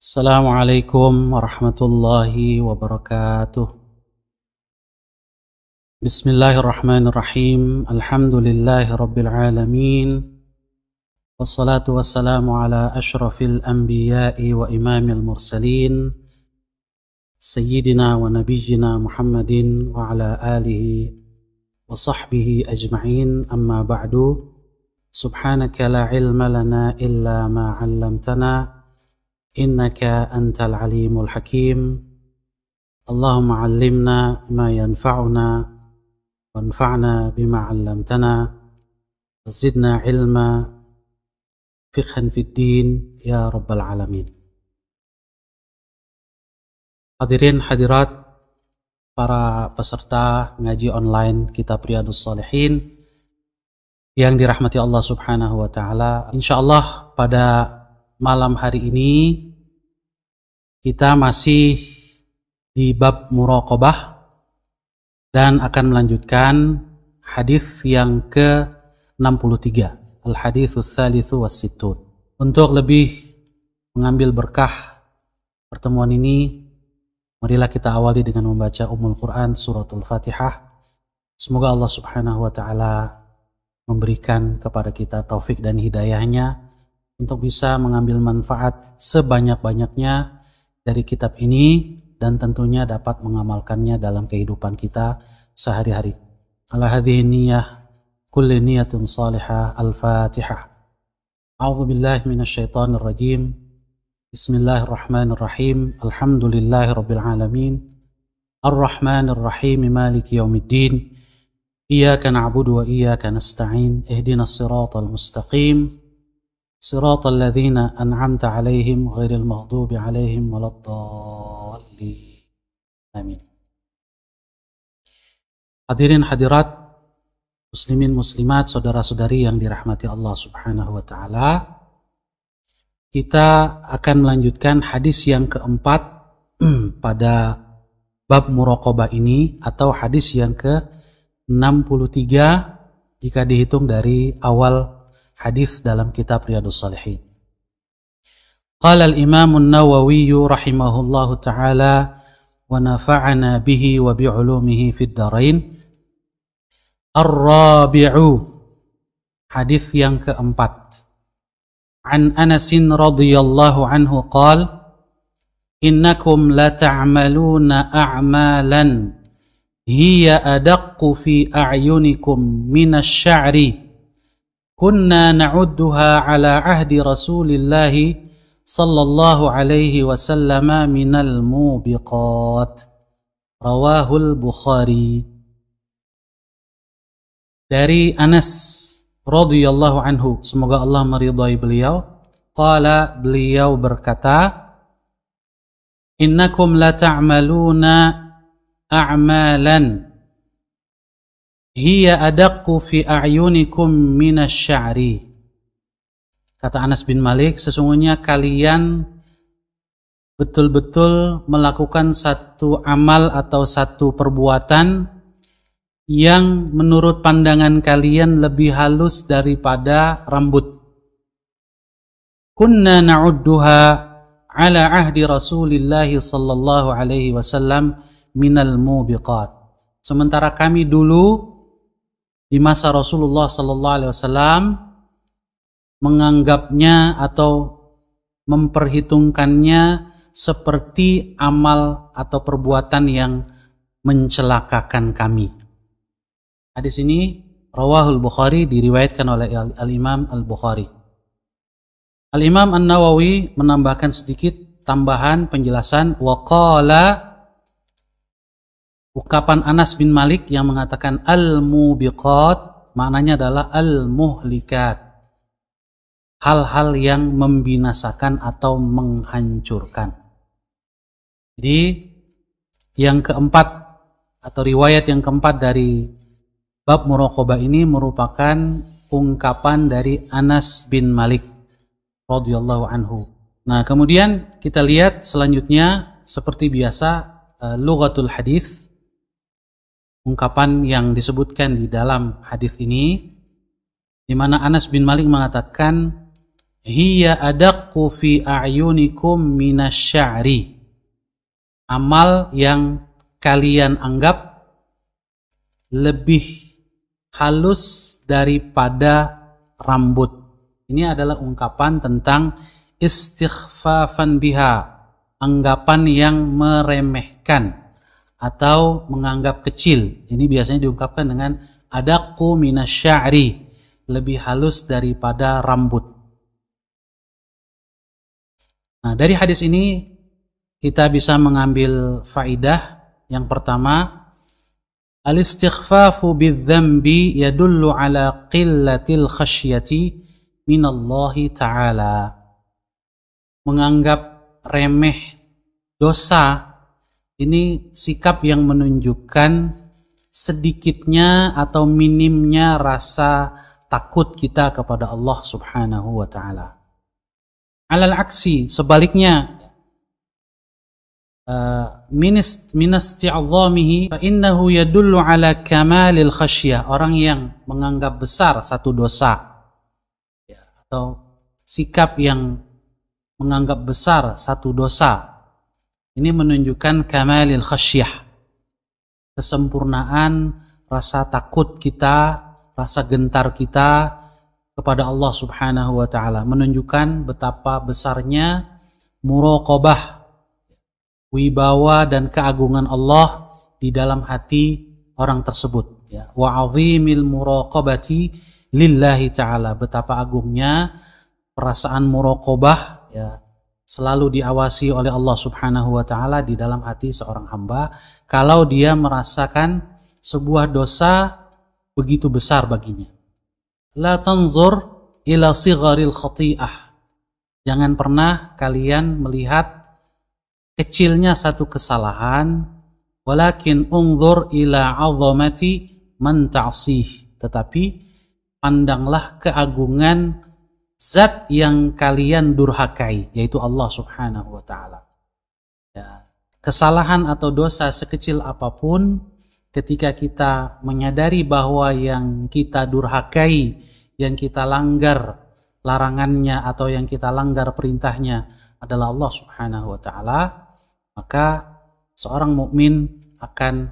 Assalamualaikum warahmatullahi wabarakatuh. Bismillahirrahmanirrahim. Alhamdulillahi rabbil alamin. Wassalatu wassalamu ala ashrafil anbiya'i wa imamil mursalin, Sayyidina wa nabiyyina Muhammadin wa ala alihi wa sahbihi ajma'in. Amma ba'du. Subhanaka la ilma lana illa ma 'allamtana, innaka antal alimul hakim. Allahumma 'allimna ma yanfa'una wanfa'na bima 'allamtana wazidna ilma fiqhan fid din ya rabbal alamin. Hadirin hadirat para peserta ngaji online kitab Riyadhus Shalihin yang dirahmati Allah Subhanahu wa taala. Insyaallah pada malam hari ini kita masih di bab muraqabah dan akan melanjutkan hadis yang ke-63, al-haditsus tsalitsu wassittun. Untuk lebih mengambil berkah pertemuan ini, marilah kita awali dengan membaca Ummul Quran suratul Fatihah. Semoga Allah Subhanahu wa taala memberikan kepada kita taufik dan hidayahnya untuk bisa mengambil manfaat sebanyak-banyaknya dari kitab ini dan tentunya dapat mengamalkannya dalam kehidupan kita sehari-hari. Ala hadhihi niyyah kulli niyatin salihah. Al-Fatihah. A'udzu billahi minasyaitonir rajim. Bismillahirrahmanirrahim. Alhamdulillahirabbil alamin. Arrahmanir rahim. Maliki yaumiddin. Iyyaka na'budu wa iyyaka nasta'in. Ihdinas siratal mustaqim. Siratal ladzina an'amta 'alaihim ghairil maghdubi 'alaihim waladdallin. Amin. Hadirin hadirat, muslimin muslimat, saudara-saudari yang dirahmati Allah Subhanahu wa taala. Kita akan melanjutkan hadis yang keempat pada bab muraqabah ini, atau hadis yang ke-63 jika dihitung dari awal hadis dalam kitab Riyadhus Shalihin. Qala al-Imam an-Nawawi rahimahullahu ta'ala wa nafa'ana bihi wa bi'ulumihi fid dharain. Ar-rabi'u, hadis yang keempat. An Anas radhiyallahu anhu qala innakum la ta'maluna a'malan hiya adaqqu fi a'yunikum minasy-sya'ri kunna na'udduha ala ahdi Rasulillahi sallallahu alaihi wasallam minal mubiqat. Rawahul Bukhari. Dari Anas radhiyallahu anhu, semoga Allah meridhai beliau, qala, beliau berkata, innakum la ta'maluna a'malan hiya adaqqu fi a'yunikum minasy-sya'ri. Kata Anas bin Malik, sesungguhnya kalian betul-betul melakukan satu amal atau satu perbuatan yang menurut pandangan kalian lebih halus daripada rambut. Kunna na'udduha ala ahdi Rasulillahi sallallahu alaihi wasallam minal mubiqat. Sementara kami dulu di masa Rasulullah sallallahu alaihi wasallam menganggapnya atau memperhitungkannya seperti amal atau perbuatan yang mencelakakan kami. Hadis ini rawahul Bukhari, diriwayatkan oleh Al-Imam Al-Bukhari. Al-Imam An-Nawawi menambahkan sedikit tambahan penjelasan, wa qala, ukapan Anas bin Malik yang mengatakan al-mubiqat, maknanya adalah al-muhlikat, hal-hal yang membinasakan atau menghancurkan. Jadi yang keempat atau riwayat yang keempat dari bab muraqabah ini merupakan ungkapan dari Anas bin Malik radhiyallahu anhu. Nah, kemudian kita lihat selanjutnya, seperti biasa, lughatul hadis, ungkapan yang disebutkan di dalam hadis ini, di mana Anas bin Malik mengatakan hiya adaqqu fi a'yunikum minasy'ari. Amal yang kalian anggap lebih halus daripada rambut. Ini adalah ungkapan tentang istighfafan biha, anggapan yang meremehkan atau menganggap kecil. Ini biasanya diungkapkan dengan adaqqu minasy'ari, lebih halus daripada rambut. Nah, dari hadis ini kita bisa mengambil faidah. Yang pertama, al-istighfafu bidzambi yadullu ala qillatil khasyati minallahi ta'ala. Menganggap remeh dosa ini sikap yang menunjukkan sedikitnya atau minimnya rasa takut kita kepada Allah Subhanahu wa ta'ala. Alal aksi, sebaliknya, minasti'adhamihi fa innahu yadullu ala kamalil khasyah. Orang yang menganggap besar satu dosa, atau sikap yang menganggap besar satu dosa, ini menunjukkan kamalil khasyah, kesempurnaan rasa takut kita, rasa gentar kita kepada Allah Subhanahu wa ta'ala, menunjukkan betapa besarnya muraqabah, wibawa dan keagungan Allah di dalam hati orang tersebut, ya. Wa 'azimil muraqabati lillahi ta'ala, betapa agungnya perasaan muraqabah, ya, selalu diawasi oleh Allah Subhanahu wa ta'ala di dalam hati seorang hamba kalau dia merasakan sebuah dosa begitu besar baginya. La tanzur ila sigharil khati'ah. Jangan pernah kalian melihat kecilnya satu kesalahan, walakin unzur ila 'azamati man ta'sih. Tetapi pandanglah keagungan zat yang kalian durhakai, yaitu Allah Subhanahu wa ta'ala. Ya, kesalahan atau dosa sekecil apapun, ketika kita menyadari bahwa yang kita durhakai, yang kita langgar larangannya atau yang kita langgar perintahnya adalah Allah Subhanahu wa ta'ala, maka seorang mukmin akan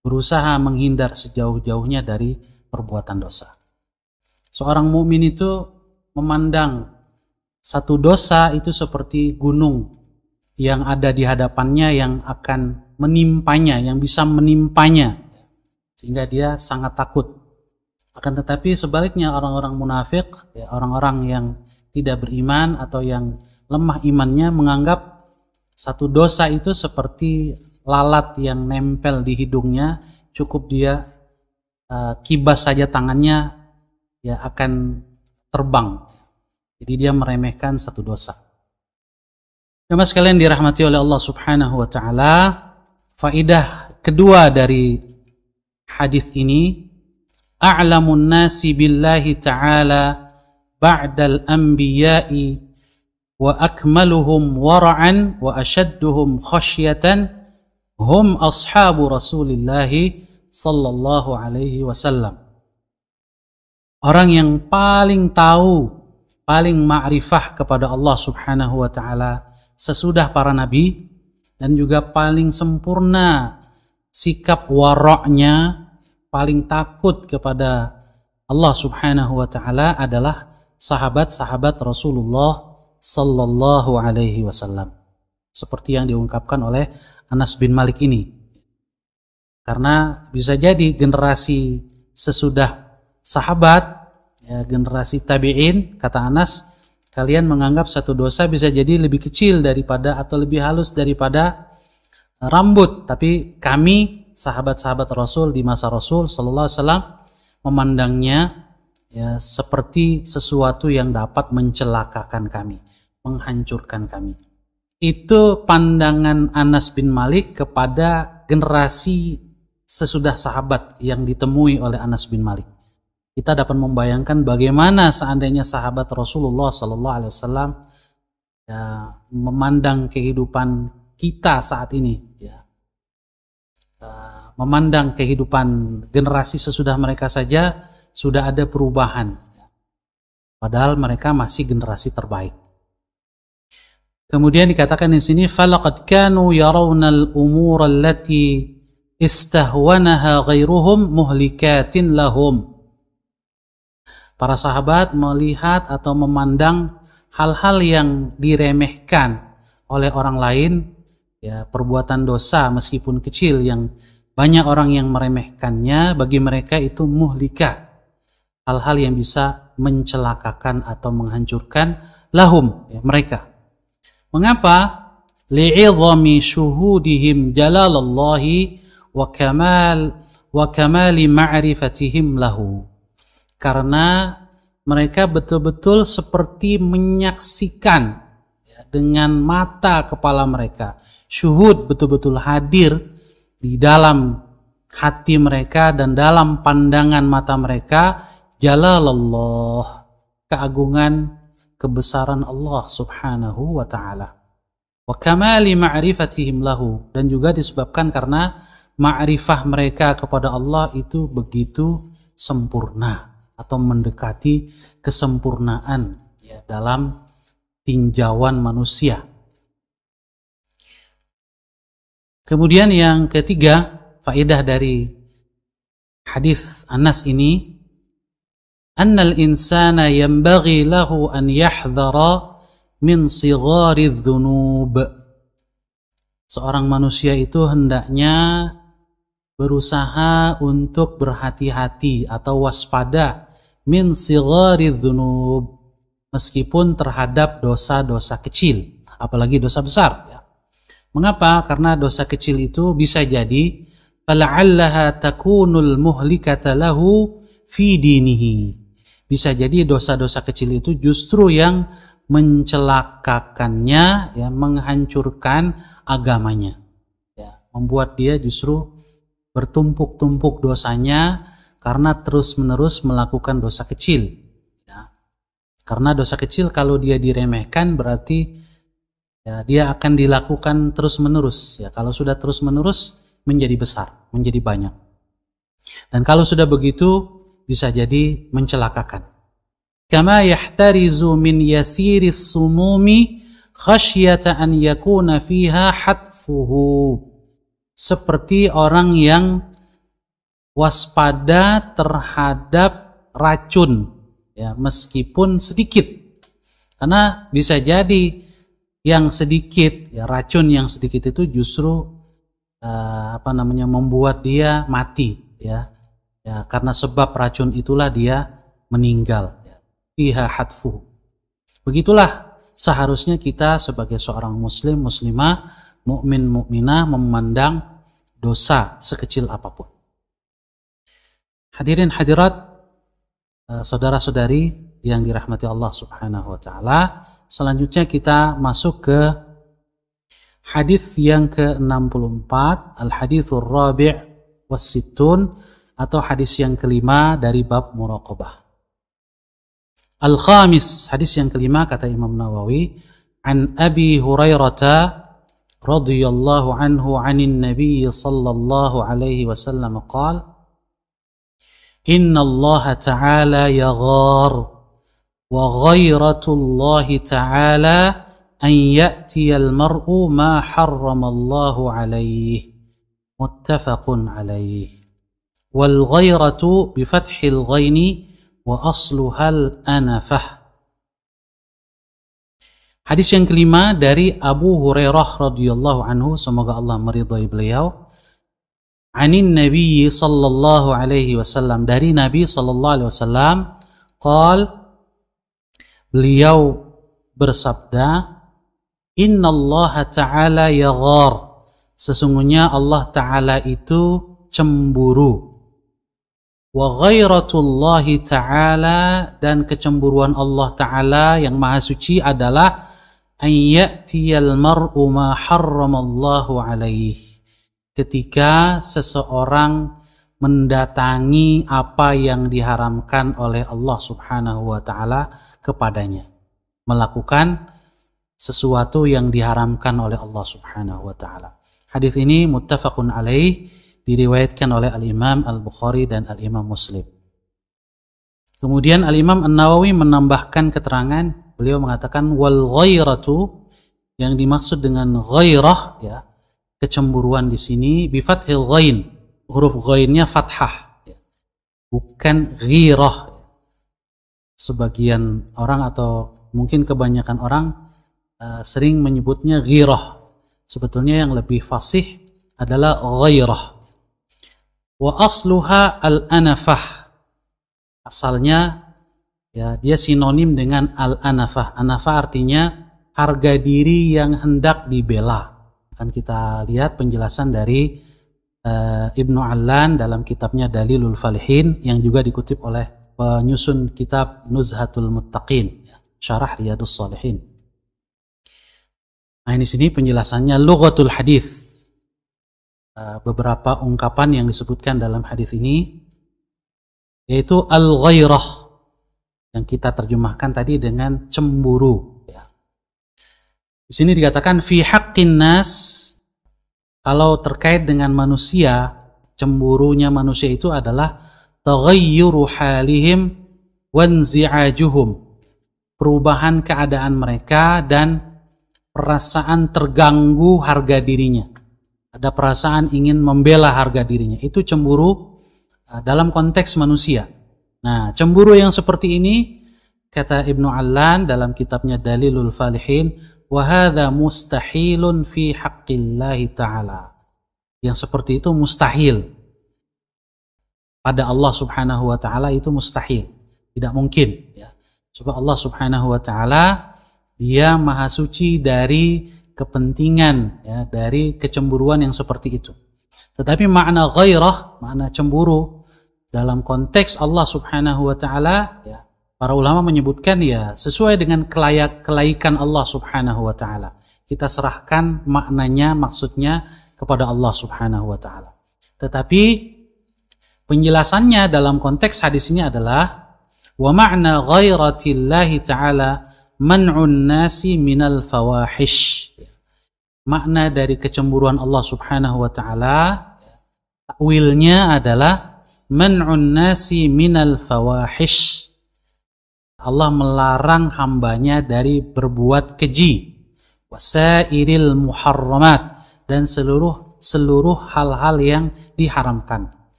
berusaha menghindar sejauh-jauhnya dari perbuatan dosa. Seorang mukmin itu memandang satu dosa itu seperti gunung yang ada di hadapannya, yang akan menimpanya, yang bisa menimpanya, sehingga dia sangat takut. Akan tetapi sebaliknya orang-orang munafik, ya, orang-orang yang tidak beriman atau yang lemah imannya, menganggap satu dosa itu seperti lalat yang nempel di hidungnya, cukup dia kibas saja tangannya, ya akan terbang. Jadi dia meremehkan satu dosa. Jemaah sekalian dirahmati oleh Allah Subhanahu wa ta'ala, faidah kedua dari hadis ini, a'lamun nasi billahi ta'ala ba'dal anbiya'i wa akmaluhum wara'an wa ashadduhum khasyatan hum ashabu Rasulillahi sallallahu alaihi wasallam. Orang yang paling tahu, paling ma'rifah kepada Allah Subhanahu wa ta'ala sesudah para nabi, dan juga paling sempurna sikap wara'nya, paling takut kepada Allah Subhanahu wa ta'ala adalah sahabat-sahabat Rasulullah sallallahu alaihi wasallam. Seperti yang diungkapkan oleh Anas bin Malik ini. Karena bisa jadi generasi sesudah sahabat, ya, generasi tabi'in, kata Anas, kalian menganggap satu dosa bisa jadi lebih kecil daripada atau lebih halus daripada rambut, tapi kami sahabat-sahabat Rasul di masa Rasul sallallahu alaihi wasallam memandangnya, ya, seperti sesuatu yang dapat mencelakakan kami, menghancurkan kami. Itu pandangan Anas bin Malik kepada generasi sesudah sahabat yang ditemui oleh Anas bin Malik. Kita dapat membayangkan bagaimana seandainya sahabat Rasulullah sallallahu alaihi wasallam, ya, memandang kehidupan kita saat ini, ya, memandang kehidupan generasi sesudah mereka saja sudah ada perubahan. padahal mereka masih generasi terbaik. Kemudian dikatakan di sini, falaqad kanu yarawna al-umur allati istahwanaha ghairuhum muhlikatin lahum. Para sahabat melihat atau memandang hal-hal yang diremehkan oleh orang lain, ya, perbuatan dosa meskipun kecil yang banyak orang yang meremehkannya, bagi mereka itu muhlikat, hal-hal yang bisa mencelakakan atau menghancurkan lahum, ya, mereka. Mengapa? Li'idhami syuhudihim jalalallahi wa kamali ma'rifatihim lahu. Karena mereka betul-betul seperti menyaksikan, ya, dengan mata kepala mereka. Syuhud, betul-betul hadir di dalam hati mereka dan dalam pandangan mata mereka, jalalallah, keagungan, kebesaran Allah subhanahu wa ta'ala. Wa kamali ma'rifatihim lahu, dan juga disebabkan karena ma'rifah mereka kepada Allah itu begitu sempurna atau mendekati kesempurnaan, ya, dalam tinjauan manusia. Kemudian yang ketiga, faedah dari hadis Anas ini, annal insana yanbaghi lahu an yahdhara min sighari dzunub. Seorang manusia itu hendaknya berusaha untuk berhati-hati atau waspada min sighari dzunub, meskipun terhadap dosa-dosa kecil, apalagi dosa besar, ya. Mengapa? Karena dosa kecil itu bisa jadi fala'allaha takunul muhlikata lahu fi dinihi. Bisa jadi dosa-dosa kecil itu justru yang mencelakakannya, ya, menghancurkan agamanya, ya, membuat dia justru bertumpuk-tumpuk dosanya karena terus-menerus melakukan dosa kecil, ya. Karena dosa kecil kalau dia diremehkan berarti, ya, dia akan dilakukan terus-menerus, ya. Kalau sudah terus-menerus menjadi besar, menjadi banyak. Dan kalau sudah begitu bisa jadi mencelakakan. Kama yahtarizu min yasiris sumumi khasyata an yakuna fiha hatfuhu. Seperti orang yang waspada terhadap racun, ya, meskipun sedikit. Karena bisa jadi yang sedikit, ya, racun yang sedikit itu justru membuat dia mati, ya. Ya, karena sebab racun itulah dia meninggal. Fiha hatfu. Begitulah seharusnya kita sebagai seorang muslim, muslimah, mukmin, mukminah memandang dosa sekecil apapun. Hadirin hadirat, saudara-saudari yang dirahmati Allah subhanahu wa ta'ala, selanjutnya kita masuk ke hadis yang ke-64, al-hadithur rabi' was-sittun, atau hadis yang kelima dari bab muraqabah. Al-khamis, hadis yang kelima, kata Imam Nawawi, an Abi Hurairah radhiyallahu anhu anin Nabi sallallahu alaihi wasallam qala, inna Allah ta'ala yaghar wa ghairatullahi ta'ala an ya'tiya al-mar'u ma harrama Allahu alaihi. Muttafaqun alaihi. Wal ghairatu bi fathil ghaini wa asluhal anafah. Hadis yang kelima dari Abu Hurairah radhiyallahu anhu, semoga Allah meridhai beliau. Anin Nabi sallallahu alaihi wasallam, dari Nabi sallallahu alaihi wasallam, qal, beliau bersabda, innallaha ta'ala yaghar, sesungguhnya Allah ta'ala itu cemburu. Wa ghairatullahi ta'ala, dan kecemburuan Allah ta'ala yang maha suci adalah an ya'tiyal mar'u ma harramallahu alaih, ketika seseorang mendatangi apa yang diharamkan oleh Allah subhanahu wa ta'ala kepadanya, melakukan sesuatu yang diharamkan oleh Allah subhanahu wa ta'ala. Hadis ini muttafaqun alaih, diriwayatkan oleh Al-Imam Al-Bukhari dan Al-Imam Muslim. Kemudian Al-Imam An-Nawawi menambahkan keterangan, beliau mengatakan wal ghairatu, yang dimaksud dengan ghairah ya, kecemburuan di sini bi fathil ghain, huruf ghainnya fathah ya, bukan ghirah. Sebagian orang atau mungkin kebanyakan orang sering menyebutnya ghirah. Sebetulnya yang lebih fasih adalah ghairah. Wa asluha al-anafah. Asalnya ya dia sinonim dengan al-anafah. Anafah artinya harga diri yang hendak dibela. Akan kita lihat penjelasan dari Ibnu Allan dalam kitabnya Dalilul Falihin yang juga dikutip oleh penyusun kitab Nuzhatul Muttaqin, Syarah Riyadhus Shalihin. Nah, ini sini penjelasannya lughatul hadis. Beberapa ungkapan yang disebutkan dalam hadis ini yaitu al-ghairah yang kita terjemahkan tadi dengan cemburu ya. Di sini dikatakan fi haqqin nas, kalau terkait dengan manusia, cemburunya manusia itu adalah taghayyuru halihim wanzi'ajuhum, perubahan keadaan mereka dan perasaan terganggu harga dirinya. Ada perasaan ingin membela harga dirinya. Itu cemburu dalam konteks manusia. Nah, cemburu yang seperti ini, kata Ibnu Allan dalam kitabnya Dalilul Falihin, wa hadza mustahilun fi haqqillahi ta'ala. Yang seperti itu mustahil. Pada Allah Subhanahu wa taala itu mustahil, tidak mungkin ya. Sebab Allah Subhanahu wa taala dia maha suci dari kepentingan ya, dari kecemburuan yang seperti itu. Tetapi makna ghairah, makna cemburu dalam konteks Allah Subhanahu wa taala ya, para ulama menyebutkan ya sesuai dengan kelaikan Allah Subhanahu wa taala. Kita serahkan maknanya, maksudnya kepada Allah Subhanahu wa taala. Tetapi penjelasannya dalam konteks hadis ini adalah wa ma'na ghairatillahi ta'ala man'un nasi minal fawahish. Makna dari kecemburuan Allah Subhanahu wa taala, takwilnya adalah man'un nasi minal fawahish. Allah melarang hambanya dari berbuat keji, wasairil muharramat, dan seluruh hal-hal yang diharamkan.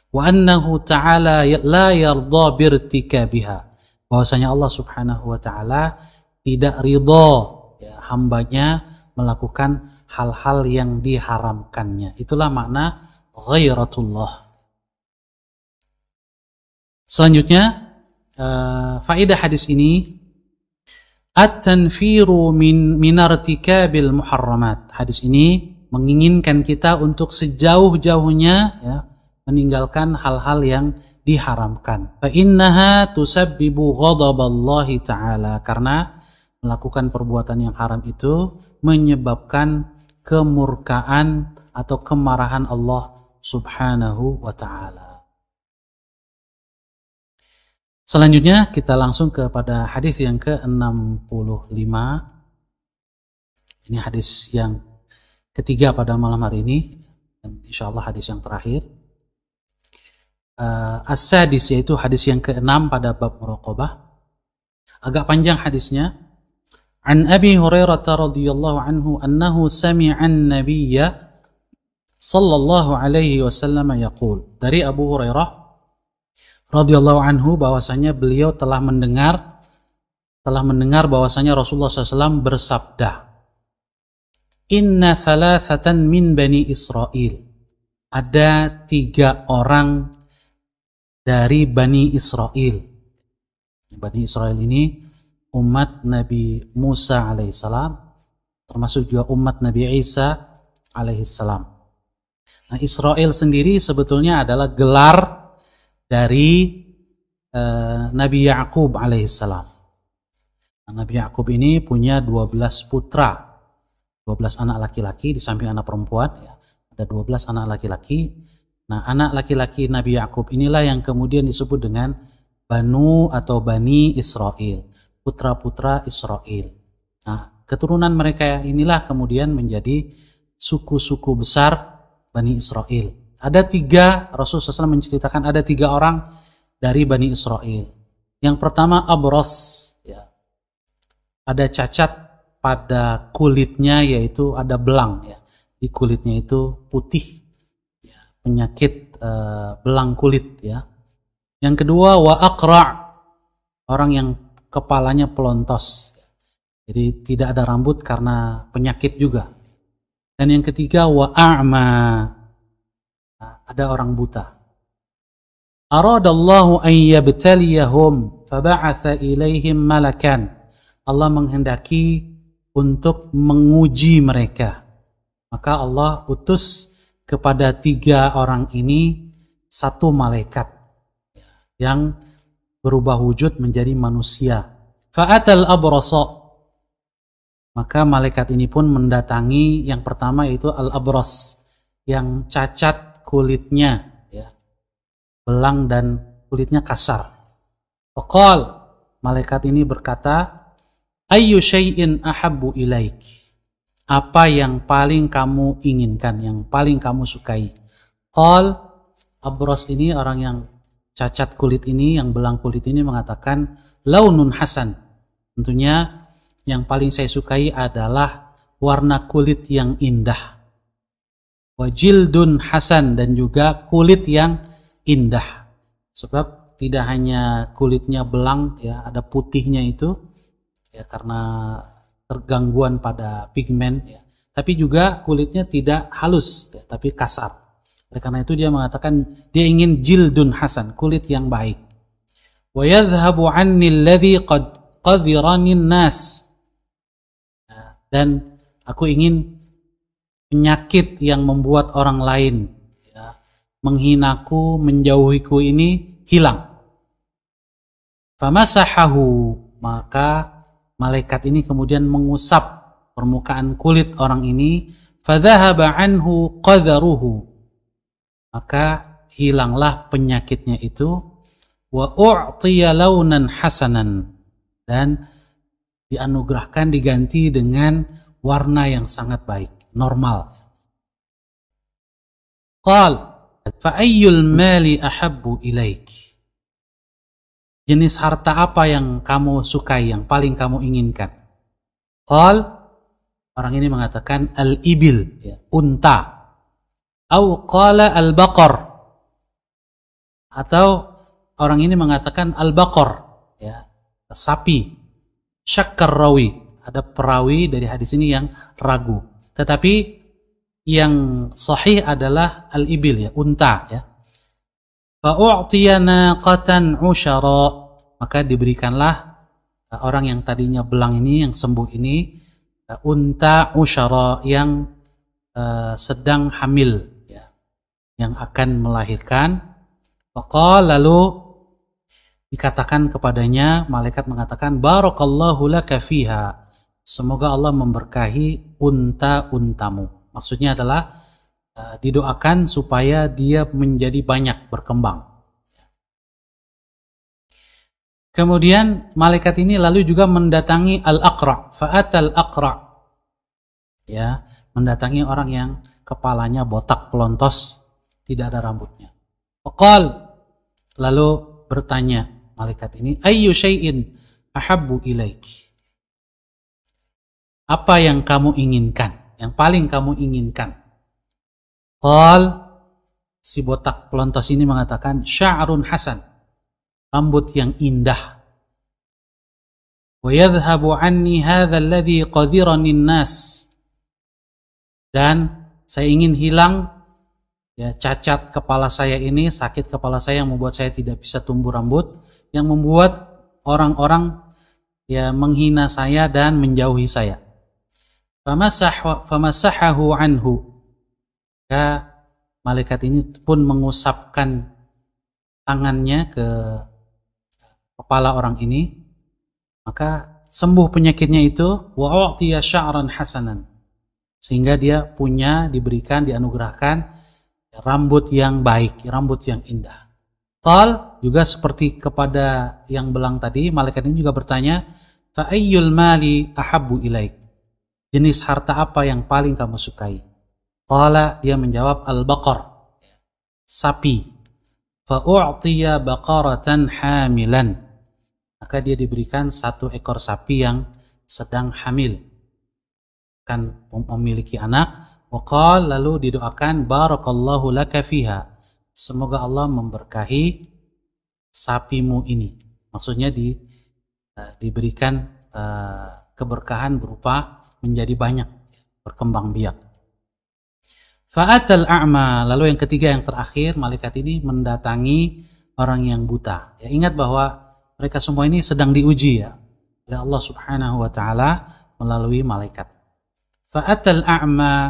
Wa annahu ta'ala la yardha birtikabiha, bahwasanya Allah Subhanahu wa taala tidak ridha ya, hambanya melakukan hal-hal yang diharamkannya. Itulah makna ghairatullah. Selanjutnya faedah hadis ini at-tanfiru min artikabil muharramat. Hadis ini menginginkan kita untuk sejauh-jauhnya ya, meninggalkan hal-hal yang diharamkan. Fa innaha tusabbibu ghadaballahi ta'ala, karena melakukan perbuatan yang haram itu menyebabkan kemurkaan atau kemarahan Allah Subhanahu wa ta'ala. Selanjutnya kita langsung kepada hadis yang ke-65. Ini hadis yang ketiga pada malam hari ini, dan insyaallah hadis yang terakhir. As-sadis, yaitu hadis yang ke-6 pada bab muraqabah. Agak panjang hadisnya. An Abi Hurairah radhiyallahu anhu annahu sami'a an-nabiyya sallallahu alaihi wasallam yaqul. Dari Abu Hurairah radhiyallahu anhu bahwasanya beliau telah mendengar bahwasanya Rasulullah SAW bersabda, Inna thalathatan min Bani Israel. Ada 3 orang dari Bani Israel. Bani Israel ini umat Nabi Musa alaihissalam, termasuk juga umat Nabi Isa alaihissalam. Nah, Israel sendiri sebetulnya adalah gelar dari Nabi Ya'qub alaihissalam. Nah, Nabi Ya'qub ini punya 12 putra, 12 anak laki-laki di samping anak perempuan ya. Ada 12 anak laki-laki. Nah, anak laki-laki Nabi Ya'qub inilah yang kemudian disebut dengan Banu atau Bani Israel, putra-putra Israel. Nah, keturunan mereka inilah kemudian menjadi suku-suku besar Bani Israel. Ada 3, Rasulullah SAW menceritakan ada 3 orang dari Bani Israel. Yang pertama abros, ya. Ada cacat pada kulitnya, yaitu ada belang, ya. Di kulitnya itu putih, ya. Penyakit belang kulit, ya. Yang kedua wa aqra', orang yang kepalanya pelontos, jadi tidak ada rambut karena penyakit juga. Dan yang ketiga wa a'ma, ada orang buta. Aradallahu an yabtaliyahum faba'atha ilaihim malakan, Allah menghendaki untuk menguji mereka, maka Allah utus kepada 3 orang ini 1 malaikat yang berubah wujud menjadi manusia. Fa'atal abrasa, maka malaikat ini pun mendatangi yang pertama, yaitu al-abras, yang cacat kulitnya, ya, belang dan kulitnya kasar. Faqal, malaikat ini berkata, ayyu syai'in ahabbu ilaik, apa yang paling kamu inginkan, yang paling kamu sukai? Qal, abras ini, orang yang cacat kulit ini, yang belang kulit ini mengatakan, launun hasan, tentunya yang paling saya sukai adalah warna kulit yang indah. Wajildun hasan, dan juga kulit yang indah. Sebab tidak hanya kulitnya belang, ya, ada putihnya itu, ya, karena tergangguan pada pigmen, ya, tapi juga kulitnya tidak halus, ya, tapi kasar. Oleh karena itu dia mengatakan dia ingin jildun hasan, kulit yang baik. Wa yadhhabu anni alladhi qad qadhirani nas, dan aku ingin penyakit yang membuat orang lain, ya, menghinaku, menjauhiku ini hilang. Famasahahu, maka malaikat ini kemudian mengusap permukaan kulit orang ini. Fadhahaba anhu qadharuhu, maka hilanglah penyakitnya itu. Wa u'tiya launan hasanan, dan dianugerahkan, diganti dengan warna yang sangat baik, normal. Qal fa ayyul mali ahabbu ilaik, jenis harta apa yang kamu sukai, yang paling kamu inginkan? Qal, orang ini mengatakan al-ibil, ya, unta. Au qala al-baqar, atau orang ini mengatakan al-baqar, ya, sapi. Syakkar rawi, ada perawi dari hadis ini yang ragu, tetapi yang sahih adalah al-ibil, ya, unta, ya. Fa u'tiya naqatan usyara, maka diberikanlah orang yang tadinya belang ini, yang sembuh ini, unta usyara, yang sedang hamil, ya, yang akan melahirkan. Faqala, lalu dikatakan kepadanya, malaikat mengatakan, barakallahu laka fiha, semoga Allah memberkahi unta-untamu. Maksudnya adalah didoakan supaya dia menjadi banyak berkembang. Kemudian malaikat ini lalu juga mendatangi al-aqra', fa'atal aqra', ya, mendatangi orang yang kepalanya botak pelontos, tidak ada rambutnya. Faqal, lalu bertanya malaikat ini, ayyu syai'in ahabbu ilaik, apa yang kamu inginkan, yang paling kamu inginkan? Qal, si botak pelontos ini mengatakan, sya'run hasan, rambut yang indah. Wa yadhhabu anni hadha alladhi qadirani nas, dan saya ingin hilang, ya, cacat kepala saya ini, sakit kepala saya yang membuat saya tidak bisa tumbuh rambut, yang membuat orang-orang, ya, menghina saya dan menjauhi saya. Famasahahu anhu, ya, malaikat ini pun mengusapkan tangannya ke kepala orang ini, maka sembuh penyakitnya itu. Wa u'tiya sya'ran hasanan, sehingga dia diberikan, dianugerahkan rambut yang baik, rambut yang indah. Qal, juga seperti kepada yang belang tadi, malaikat ini juga bertanya, fa ayyul mali ahabbu ilaik, jenis harta apa yang paling kamu sukai? Qala, dia menjawab al-baqar, sapi. Fa u'tiya baqaratan hamilan, maka dia diberikan 1 ekor sapi yang sedang hamil, kan memiliki anak. Waqal, lalu didoakan barakallahu laka fiha, semoga Allah memberkahi sapimu ini. Maksudnya diberikan keberkahan berupa menjadi banyak, berkembang biak. Fa'atal a'ma, lalu yang ketiga, yang terakhir, malaikat ini mendatangi orang yang buta. Ya, ingat bahwa mereka semua ini sedang diuji ya oleh Allah Subhanahu wa taala melalui malaikat. Fa'atal a'ma,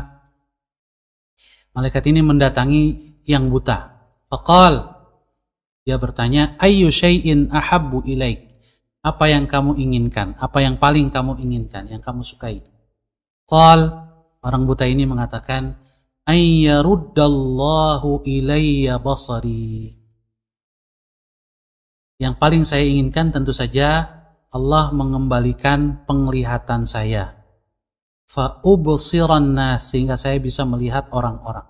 malaikat ini mendatangi yang buta. Faqal, dia bertanya, ayyu syai'in ahabbu ilaik, apa yang kamu inginkan, apa yang paling kamu inginkan, yang kamu sukai. Qal, orang buta ini mengatakan, ayyaruddallahu ilayya basari, yang paling saya inginkan tentu saja Allah mengembalikan penglihatan saya. Fa ubsiran nas, sehingga saya bisa melihat orang-orang,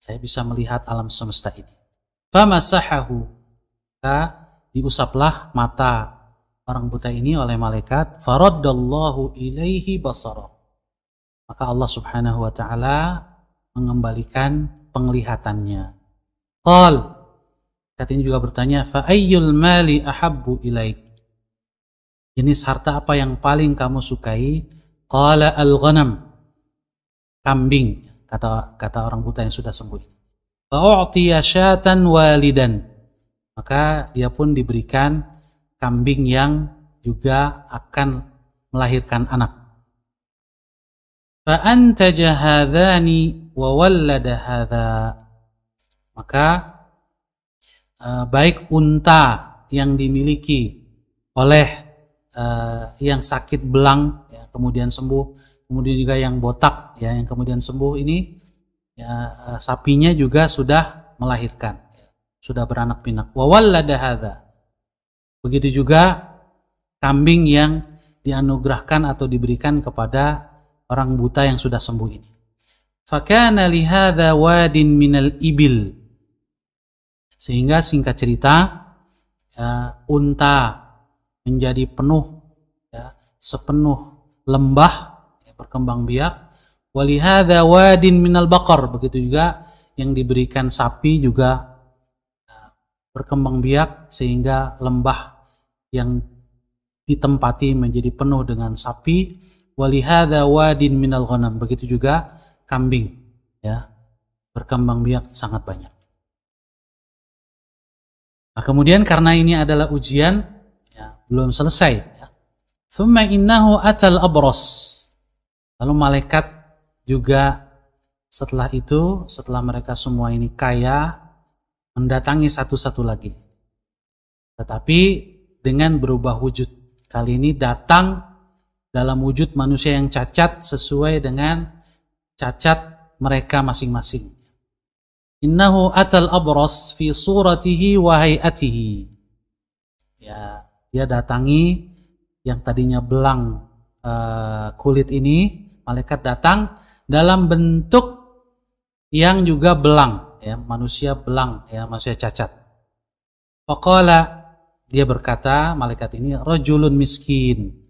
saya bisa melihat alam semesta ini. Famasahahu, maka diusaplah mata orang buta ini oleh malaikat. Faraddallahu ilaihi basara, maka Allah Subhanahu wa taala mengembalikan penglihatannya. Qal, kata ini juga bertanya, fa ayyul mali ahabbu ilaik, jenis harta apa yang paling kamu sukai? Qala al-ghanam, kambing, kata orang buta yang sudah sembuh. Fa u'tiya syatan walidan, maka dia pun diberikan kambing yang juga akan melahirkan anak. Fa antaja hadzani wa wallada hadza, maka baik unta yang dimiliki oleh yang sakit belang ya, kemudian sembuh, kemudian juga yang botak ya, yang kemudian sembuh ini ya, sapinya juga sudah melahirkan ya, sudah beranak pinak. Wa wallada hadza, begitu juga kambing yang dianugerahkan atau diberikan kepada orang buta yang sudah sembuh ini. Fakana li hadza wadin minal ibil, sehingga singkat cerita ya, unta menjadi penuh ya, sepenuh lembah ya, berkembang biak. Walihadza wadin minal baqar, begitu juga yang diberikan sapi juga ya, berkembang biak, sehingga lembah yang ditempati menjadi penuh dengan sapi. Walihadza wadin minal ghanam, begitu juga kambing ya, berkembang biak sangat banyak. Nah, kemudian karena ini adalah ujian ya, belum selesai ya. Tsumma innahu atal abras, lalu malaikat juga setelah itu, setelah mereka semua ini kaya, mendatangi satu-satu lagi, tetapi dengan berubah wujud. Kali ini datang dalam wujud manusia yang cacat sesuai dengan cacat mereka masing-masing. Innahu atal abras fi suratihi wa hayatihi. Ya, dia datangi yang tadinya belang kulit ini, malaikat datang dalam bentuk yang juga belang ya, manusia belang ya, manusia cacat. Faqala, dia berkata, malaikat ini, rajulun miskin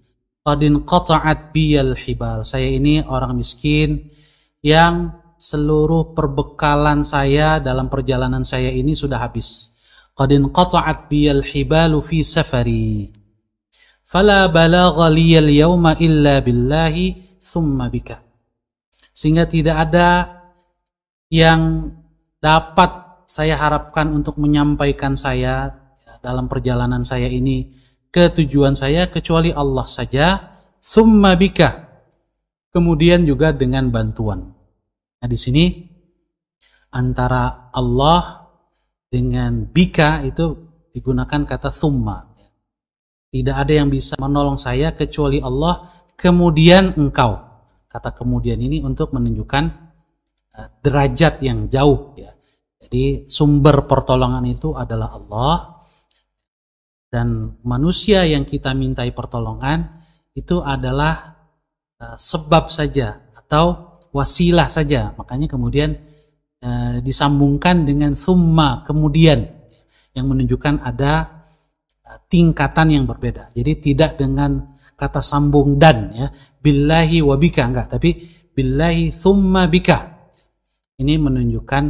qadin qata'at biyal hibal, saya ini orang miskin yang seluruh perbekalan saya dalam perjalanan saya ini sudah habis. Qadin qata'at biyal hibalu fi safari fala balagha liyal yawma illa billahi thumma bika, sehingga tidak ada yang dapat saya harapkan untuk menyampaikan saya dalam perjalanan saya ini ke tujuan saya kecuali Allah saja. Thumma bika, kemudian juga dengan bantuan. Nah, di sini antara Allah dengan bika itu digunakan kata summa. Tidak ada yang bisa menolong saya kecuali Allah, kemudian engkau. Kata kemudian ini untuk menunjukkan derajat yang jauh ya. Jadi sumber pertolongan itu adalah Allah, dan manusia yang kita mintai pertolongan itu adalah sebab saja atau wasilah saja. Makanya kemudian disambungkan dengan summa, kemudian, yang menunjukkan ada tingkatan yang berbeda. Jadi tidak dengan kata sambung dan, ya, billahi wa bika, enggak, tapi billahi thumma bika. Ini menunjukkan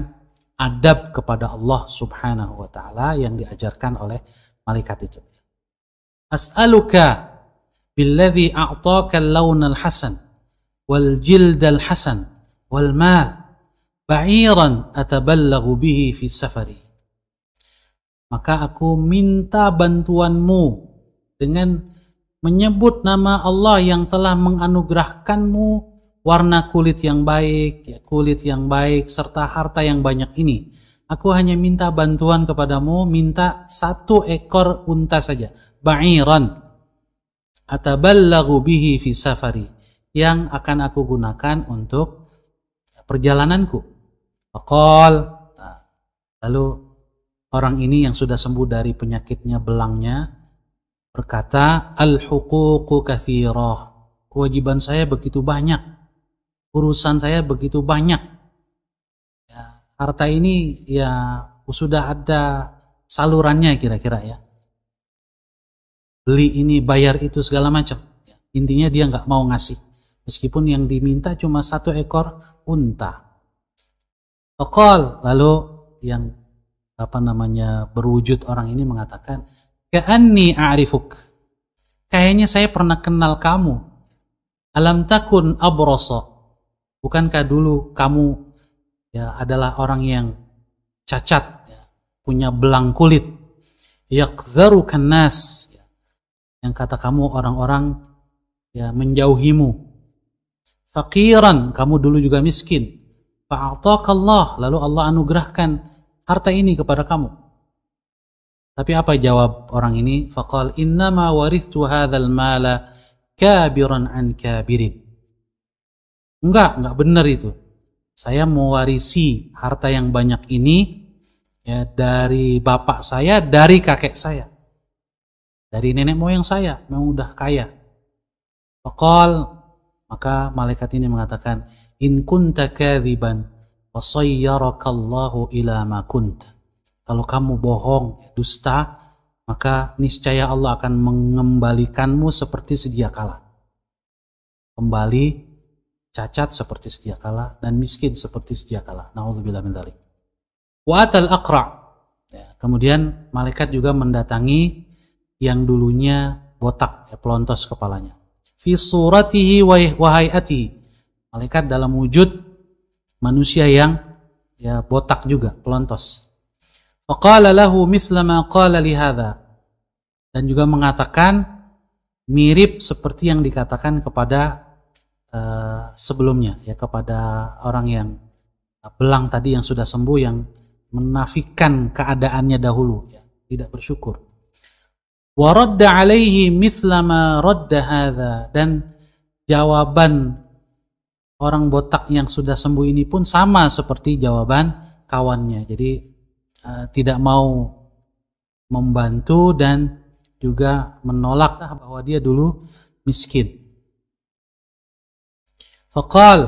adab kepada Allah Subhanahu wa taala yang diajarkan oleh malaikat itu. As'aluka billadhi a'taka al-lawn al-hasan wal jild al-hasan wal mal ba'iran atabalaghu bihi fi safari. Maka aku minta bantuanmu dengan menyebut nama Allah yang telah menganugerahkanmu warna kulit yang baik, ya, kulit yang baik serta harta yang banyak ini. Aku hanya minta bantuan kepadamu, minta 1 ekor unta saja, ba'iran atabalaghu bihi fi safari, yang akan aku gunakan untuk perjalananku. Faqal, lalu orang ini yang sudah sembuh dari penyakitnya belangnya berkata, al-huququ katsirah, kewajiban saya begitu banyak, urusan saya begitu banyak, ya, harta ini ya sudah ada salurannya kira-kira, ya, beli ini bayar itu segala macam, ya. Intinya dia nggak mau ngasih meskipun yang diminta cuma 1 ekor unta. Faqal, lalu yang berwujud orang ini mengatakan, ka'anni a'rifuk, kayaknya saya pernah kenal kamu. Alam takun abrasa, bukankah dulu kamu, ya, adalah orang yang cacat, ya, punya belang kulit. Yaqdharukan nas, ya, yang kata kamu orang-orang, ya, menjauhimu. Faqiran, kamu dulu juga miskin. Fa'ataqallah, lalu Allah anugerahkan harta ini kepada kamu. Tapi apa jawab orang ini? Faqal innama waristu hadzal mala kabiran an kabirin. Enggak benar itu. Saya mewarisi harta yang banyak ini, ya, dari bapak saya, dari kakek saya, dari nenek moyang saya, memang udah kaya. Faqal, maka malaikat ini mengatakan, in kunta kadziban wasayyarakallahu ila ma kunt. Kalau kamu bohong, dusta, maka niscaya Allah akan mengembalikanmu seperti sedia kala. Kembali cacat seperti sedia kala dan miskin seperti sedia kala. Nauzubillah min dzalik. Wa atal aqra'. Ya, kemudian malaikat juga mendatangi yang dulunya botak, ya, pelontos kepalanya. Fi suratihi wa hayatihi. Malaikat dalam wujud manusia yang, ya, botak juga, pelontos. Faqala lahu mithla ma qala li hadha, dan juga mengatakan mirip seperti yang dikatakan kepada sebelumnya, ya, kepada orang yang belang tadi yang sudah sembuh, yang menafikan keadaannya dahulu, ya, tidak bersyukur. Wa radda alaihi mithla ma radda hadha, dan jawaban orang botak yang sudah sembuh ini pun sama seperti jawaban kawannya. Jadi tidak mau membantu dan juga menolak bahwa dia dulu miskin. Faqal,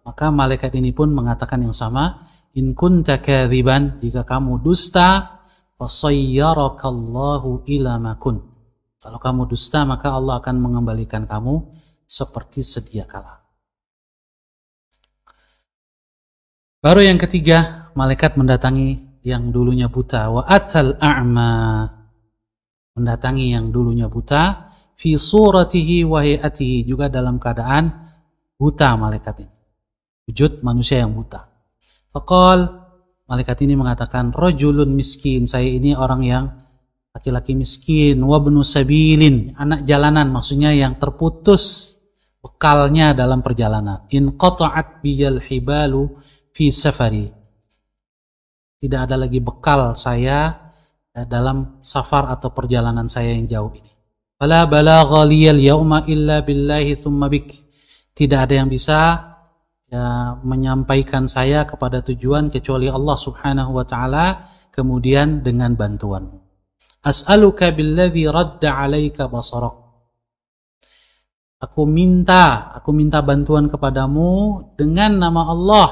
maka malaikat ini pun mengatakan yang sama, in kunta kadziban, jika kamu dusta, fasayyarakallahu ila ma kun. Kalau kamu dusta, maka Allah akan mengembalikan kamu seperti sedia kala. Baru yang ketiga, malaikat mendatangi yang dulunya buta, wa atal a'ma, mendatangi yang dulunya buta, fi suratihi wa hayatihi, juga dalam keadaan buta malaikat ini, wujud manusia yang buta. Faqal, malaikat ini mengatakan, rajulun miskin, saya ini orang yang laki-laki miskin, wa ibnu sabilin, anak jalanan, maksudnya yang terputus bekalnya dalam perjalanan. In qata'at biyal hibalu fi safari, tidak ada lagi bekal saya dalam safar atau perjalanan saya yang jauh ini. Fala balagha liyal yauma illa billahi tsumma bik, tidak ada yang bisa, ya, menyampaikan saya kepada tujuan kecuali Allah Subhanahu wa taala, kemudian dengan bantuanmu. As'aluka billadzi radda 'alaika basarak, aku minta bantuan kepadamu dengan nama Allah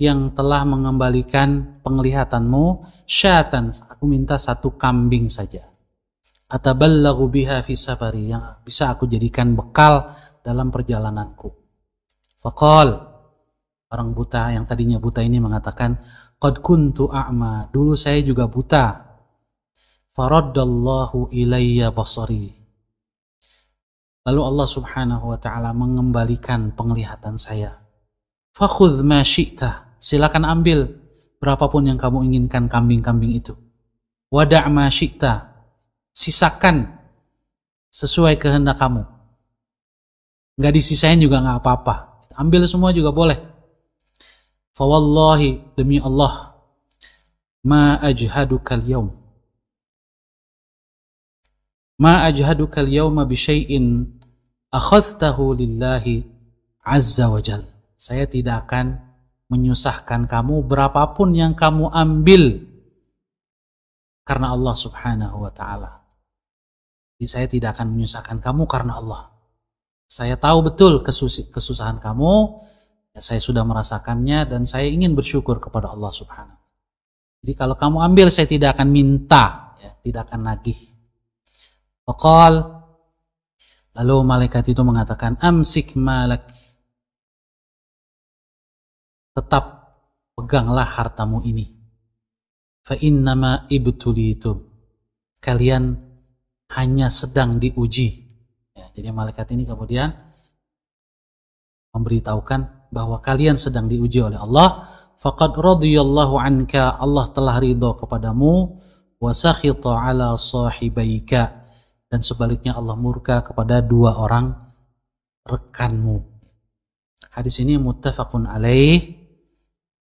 yang telah mengembalikan penglihatanmu. Syatan, aku minta 1 kambing saja. atabalaghu biha fi safari, yang bisa aku jadikan bekal dalam perjalananku. Faqal, orang buta yang tadinya buta ini mengatakan, qad kuntu a'ma, dulu saya juga buta. Faraddallahu ilayya basari, lalu Allah subhanahu wa ta'ala mengembalikan penglihatan saya. Fakhudh ma syi'ta, silakan ambil berapapun yang kamu inginkan kambing-kambing itu. Wada' ma syi'ta, sisakan sesuai kehendak kamu. Nggak disisain juga nggak apa-apa, ambil semua juga boleh. Fawallahi, demi Allah, ma ajhadukal yaum, ma ajhadukal yauma bisyai'in akhadhtahu lillahi azza wa jal. Saya tidak akan menyusahkan kamu berapapun yang kamu ambil karena Allah subhanahu wa ta'ala. Jadi saya tidak akan menyusahkan kamu karena Allah. Saya tahu betul kesusahan kamu, ya saya sudah merasakannya, dan saya ingin bersyukur kepada Allah subhanahu. Jadi kalau kamu ambil, saya tidak akan minta, ya, tidak akan nagih. Faqal, lalu malaikat itu mengatakan, amsik malak, tetap peganglah hartamu ini. Fa innama ibtulitum, kalian hanya sedang diuji. Ya, jadi malaikat ini kemudian memberitahukan bahwa kalian sedang diuji oleh Allah. Faqad radiyallahu anka, Allah telah ridho kepadamu. Wa sakhita ala sahibaika, dan sebaliknya Allah murka kepada dua orang rekanmu. Hadis ini muttafaqun alaih,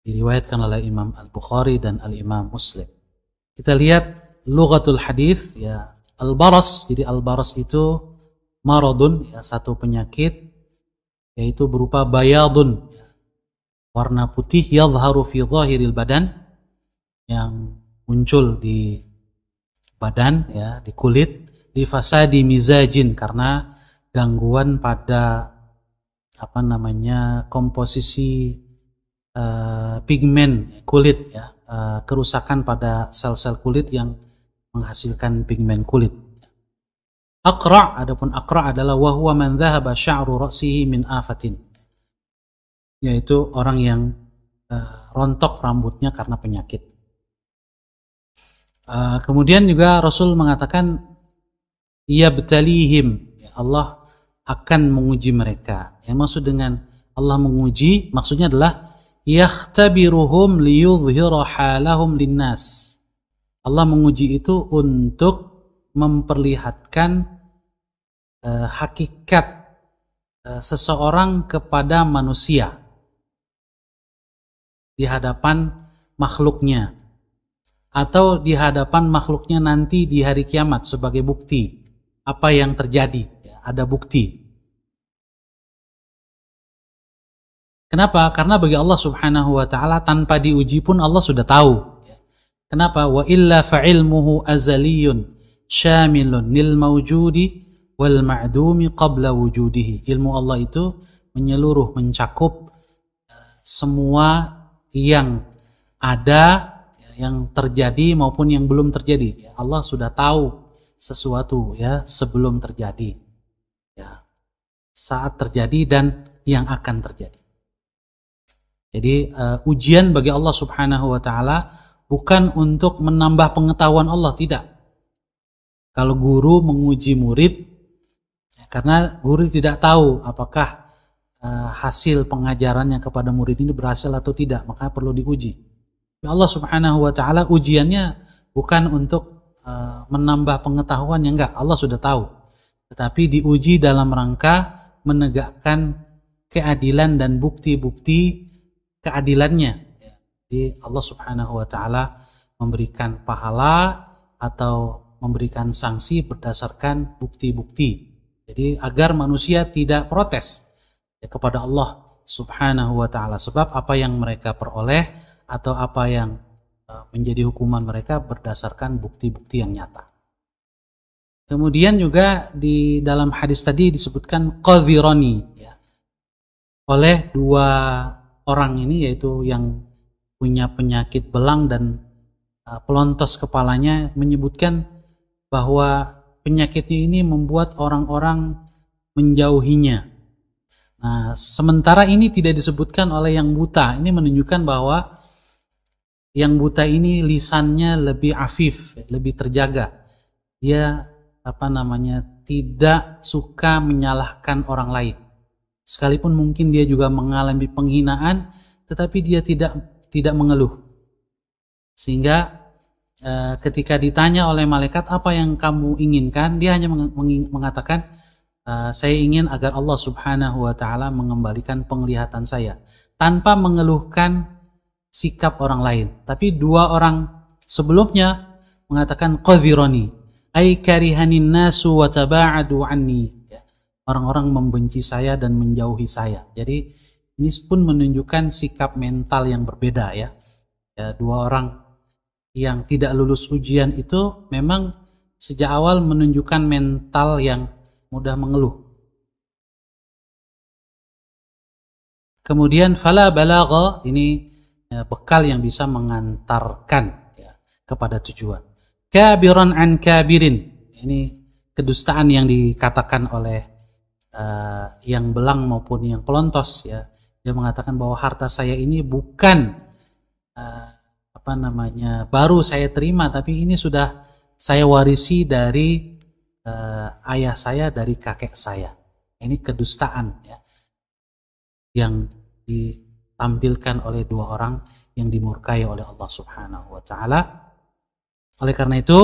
diriwayatkan oleh Imam Al-Bukhari dan Al-Imam Muslim. Kita lihat lughatul hadis, ya, al-baras. Jadi al-baras itu maradun, ya, satu penyakit, yaitu berupa bayadun, ya, warna putih, yadhharu fi dhahiril badan, yang muncul di badan, ya, di kulit, di fasadi mizajin, karena gangguan pada komposisi pigmen kulit, ya, kerusakan pada sel-sel kulit yang menghasilkan pigmen kulit. Aqra', adapun aqra' adalah wa huwa man dhahaba sya'ru ra'sihi min afatin, yaitu orang yang rontok rambutnya karena penyakit. Kemudian juga Rasul mengatakan, yabtalihim, ya, Allah akan menguji mereka. Yang maksud dengan Allah menguji, maksudnya adalah yakhtabiruhum liyudhhira halahum linnas. Allah menguji itu untuk memperlihatkan hakikat seseorang kepada manusia di hadapan makhluknya, atau di hadapan makhluknya nanti di hari kiamat sebagai bukti apa yang terjadi, ya, ada bukti. Kenapa? Karena bagi Allah subhanahu wa ta'ala tanpa diuji pun Allah sudah tahu. Kenapa? Wa illa fa'ilmuhu azaliyun syamilun lil mawjudi wal ma'dumi qabla wujudihi. Ilmu Allah itu menyeluruh, mencakup semua yang ada, yang terjadi maupun yang belum terjadi. Allah sudah tahu sesuatu, ya, sebelum terjadi, ya, saat terjadi, dan yang akan terjadi. Jadi ujian bagi Allah subhanahu wa ta'ala bukan untuk menambah pengetahuan Allah, tidak. Kalau guru menguji murid, ya, karena guru tidak tahu apakah hasil pengajarannya kepada murid ini berhasil atau tidak, maka perlu diuji. Allah subhanahu wa ta'ala ujiannya bukan untuk menambah pengetahuan, yang enggak, Allah sudah tahu. Tetapi diuji dalam rangka menegakkan keadilan dan bukti-bukti keadilannya. Jadi Allah subhanahu wa ta'ala memberikan pahala atau memberikan sanksi berdasarkan bukti-bukti. Jadi agar manusia tidak protes, ya, kepada Allah subhanahu wa ta'ala, sebab apa yang mereka peroleh atau apa yang menjadi hukuman mereka berdasarkan bukti-bukti yang nyata. Kemudian juga di dalam hadis tadi disebutkan qadhirani, ya, oleh dua orang ini, yaitu yang punya penyakit belang dan pelontos kepalanya, menyebutkan bahwa penyakitnya ini membuat orang-orang menjauhinya. Nah, sementara ini tidak disebutkan oleh yang buta. Ini menunjukkan bahwa yang buta ini lisannya lebih afif, lebih terjaga. Dia tidak suka menyalahkan orang lain. Sekalipun mungkin dia juga mengalami penghinaan, tetapi dia tidak mengeluh. Sehingga ketika ditanya oleh malaikat apa yang kamu inginkan, dia hanya mengatakan, saya ingin agar Allah Subhanahu wa ta'ala mengembalikan penglihatan saya, tanpa mengeluhkan sikap orang lain. Tapi dua orang sebelumnya mengatakan qadhirani ay karihanin nasu wa taba'adu anni. Orang-orang membenci saya dan menjauhi saya. Jadi ini pun menunjukkan sikap mental yang berbeda ya. Dua orang yang tidak lulus ujian itu memang sejak awal menunjukkan mental yang mudah mengeluh. Kemudian fala balagha, ini bekal yang bisa mengantarkan kepada tujuan. Kabiran an kabirin, ini kedustaan yang dikatakan oleh yang belang maupun yang pelontos ya. Dia mengatakan bahwa harta saya ini bukan baru saya terima, tapi ini sudah saya warisi dari ayah saya, dari kakek saya. Ini kedustaan ya, yang ditampilkan oleh dua orang yang dimurkai oleh Allah Subhanahu wa ta'ala. Oleh karena itu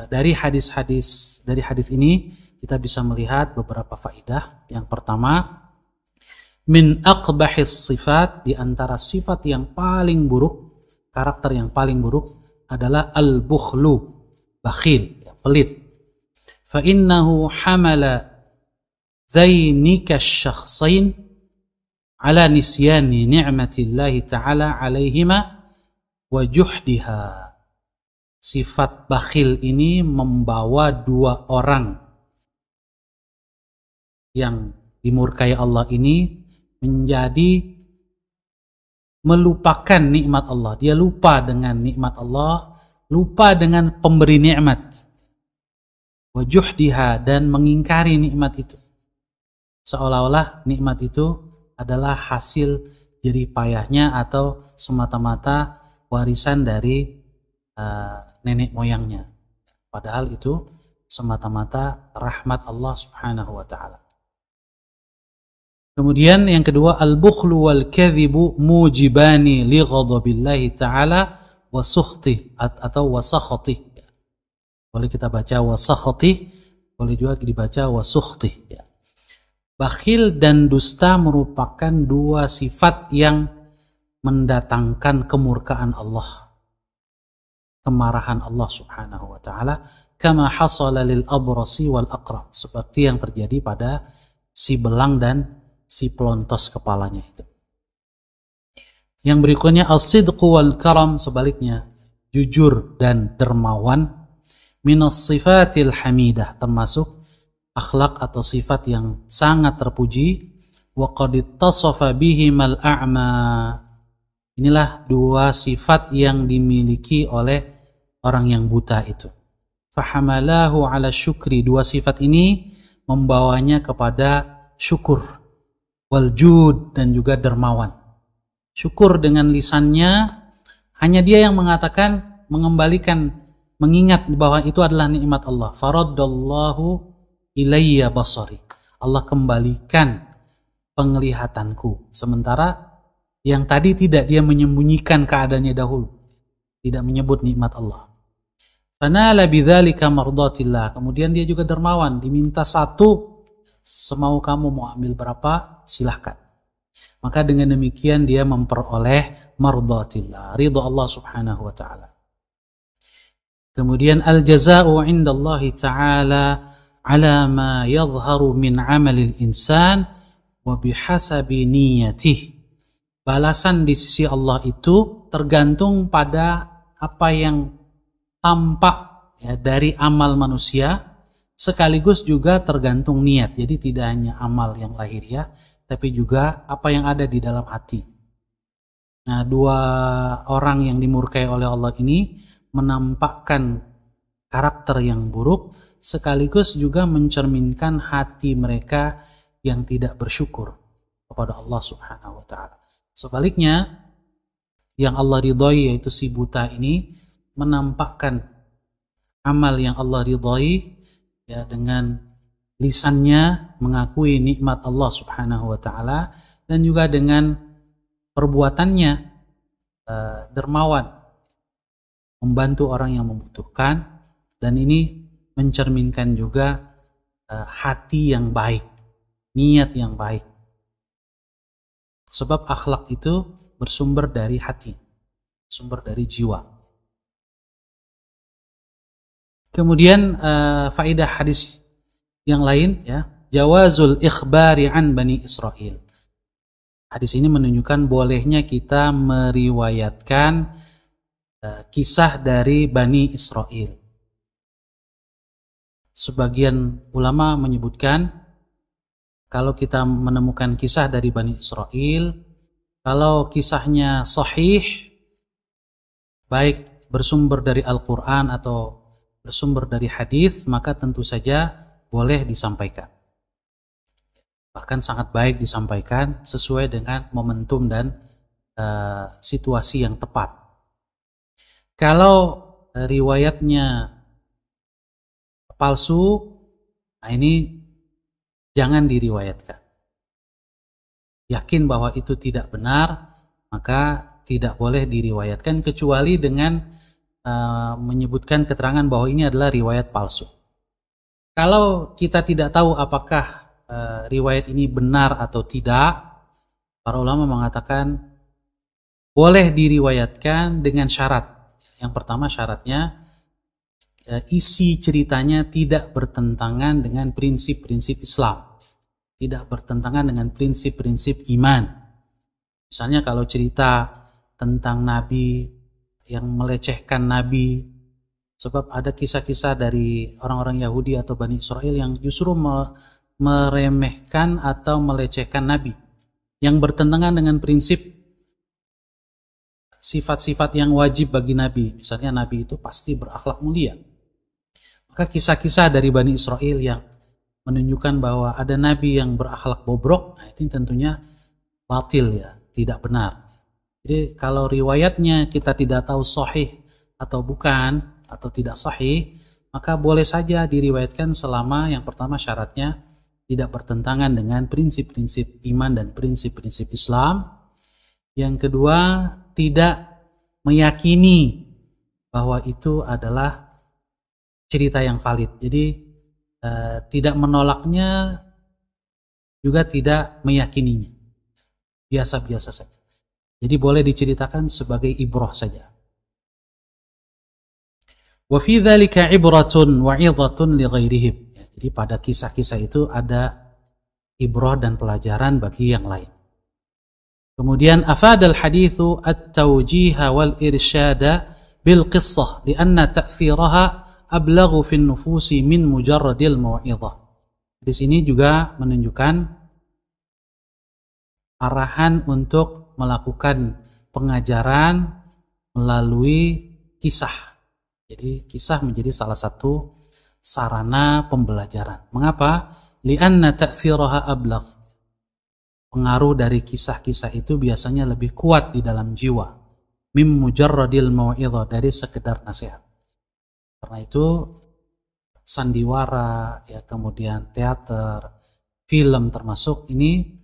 dari hadis ini kita bisa melihat beberapa faidah. Yang pertama, min aqbahis sifat, di antara sifat yang paling buruk, karakter yang paling buruk adalah al-bukhlu, bakhil, pelit. Fa innahu hamala dzainika asy-syakhsain ala nisyani ni'matillahi ta'ala 'alaihima wa juhdiha. Sifat bakhil ini membawa dua orang yang dimurkai Allah ini menjadi melupakan nikmat Allah. Dia lupa dengan nikmat Allah, lupa dengan pemberi nikmat. Wa juhdiha, dan mengingkari nikmat itu. Seolah-olah nikmat itu adalah hasil jerih payahnya atau semata-mata warisan dari nenek moyangnya. Padahal itu semata-mata rahmat Allah Subhanahu wa ta'ala. Kemudian yang kedua, al-bukhlu wal kadhibu mujibani li ghadabillahi ta'ala wa sukhti atau wa sakhati. Boleh kita baca wa sakhati, boleh juga dibaca wa sukhti. Bakhil dan dusta merupakan dua sifat yang mendatangkan kemurkaan Allah, kemarahan Allah Subhanahu wa ta'ala, kama hasala lil abrasi wal aqra, seperti yang terjadi pada si belang dan si pelontos kepalanya itu. Yang berikutnya as-sidqu wal karam, sebaliknya jujur dan dermawan, minas sifatil hamidah, termasuk akhlak atau sifat yang sangat terpuji. Wa qad ittasafa bihimal a'ma, inilah dua sifat yang dimiliki oleh orang yang buta itu. Fahamalahu ala syukri, dua sifat ini membawanya kepada syukur, wal jud, dan juga dermawan. Syukur dengan lisannya, hanya dia yang mengatakan, mengembalikan, mengingat bahwa itu adalah nikmat Allah. Faraddallahu ilayya basari, Allah kembalikan penglihatanku. Sementara yang tadi tidak, dia menyembunyikan keadaannya dahulu, tidak menyebut nikmat Allah. Fanala bidzalika mardatillah, kemudian dia juga dermawan, diminta satu, semau kamu mau ambil berapa, silahkan. Maka dengan demikian dia memperoleh mardatillah, ridha Allah Subhanahu wa ta'ala. Kemudian al-jaza'u indallahi ta'ala ala ma yadhharu min amalil insan wa bihasabi niyatih. Balasan di sisi Allah itu tergantung pada apa yang tampak ya, dari amal manusia, sekaligus juga tergantung niat. Jadi tidak hanya amal yang lahiriah, tapi juga apa yang ada di dalam hati. Nah, dua orang yang dimurkai oleh Allah ini menampakkan karakter yang buruk, sekaligus juga mencerminkan hati mereka yang tidak bersyukur kepada Allah Subhanahu wa taala. Sebaliknya, yang Allah ridhoi yaitu si buta ini menampakkan amal yang Allah ridhoi ya, dengan lisannya mengakui nikmat Allah Subhanahu wa taala, dan juga dengan perbuatannya dermawan, membantu orang yang membutuhkan, dan ini mencerminkan juga hati yang baik, niat yang baik. Sebab akhlak itu bersumber dari hati, sumber dari jiwa. Kemudian faedah hadis yang lain ya, jawazul ikhbari an Bani Israil. Hadis ini menunjukkan bolehnya kita meriwayatkan kisah dari Bani Israil. Sebagian ulama menyebutkan kalau kita menemukan kisah dari Bani Israil, kalau kisahnya sahih, baik bersumber dari Al-Quran atau bersumber dari hadis, maka tentu saja boleh disampaikan. Bahkan sangat baik disampaikan sesuai dengan momentum dan situasi yang tepat. Kalau riwayatnya palsu, nah ini jangan diriwayatkan. Yakin bahwa itu tidak benar, maka tidak boleh diriwayatkan kecuali dengan menyebutkan keterangan bahwa ini adalah riwayat palsu. Kalau kita tidak tahu apakah riwayat ini benar atau tidak, para ulama mengatakan boleh diriwayatkan dengan syarat. Yang pertama syaratnya isi ceritanya tidak bertentangan dengan prinsip-prinsip Islam, tidak bertentangan dengan prinsip-prinsip iman. Misalnya kalau cerita tentang Nabi yang melecehkan Nabi, sebab ada kisah-kisah dari orang-orang Yahudi atau Bani Israil yang justru meremehkan atau melecehkan Nabi, yang bertentangan dengan prinsip sifat-sifat yang wajib bagi Nabi. Misalnya Nabi itu pasti berakhlak mulia. Maka kisah-kisah dari Bani Israil yang menunjukkan bahwa ada Nabi yang berakhlak bobrok, nah itu tentunya batil ya, tidak benar. Jadi kalau riwayatnya kita tidak tahu sahih atau bukan, atau tidak sahih, maka boleh saja diriwayatkan selama yang pertama syaratnya tidak bertentangan dengan prinsip-prinsip iman dan prinsip-prinsip Islam. Yang kedua, tidak meyakini bahwa itu adalah cerita yang valid. Jadi tidak menolaknya, juga tidak meyakininya. Biasa-biasa saja. Jadi boleh diceritakan sebagai ibrah saja. Wa fi dzalika ibratun wa 'idhatun li ghairihim. Jadi pada kisah-kisah itu ada ibrah dan pelajaran bagi yang lain. Kemudian afadal hadithu at-tawjiha wal irsyada bil qissah lianna ta'thiraha ablaghu fin nufusi min mujarradil mau'izah. Di sini juga menunjukkan arahan untuk melakukan pengajaran melalui kisah. Jadi kisah menjadi salah satu sarana pembelajaran. Mengapa? Lianna ta'thiraha ablagh. Pengaruh dari kisah-kisah itu biasanya lebih kuat di dalam jiwa. Mim mujarradil mau'izah, dari sekedar nasihat. Karena itu sandiwara, ya, kemudian teater, film termasuk ini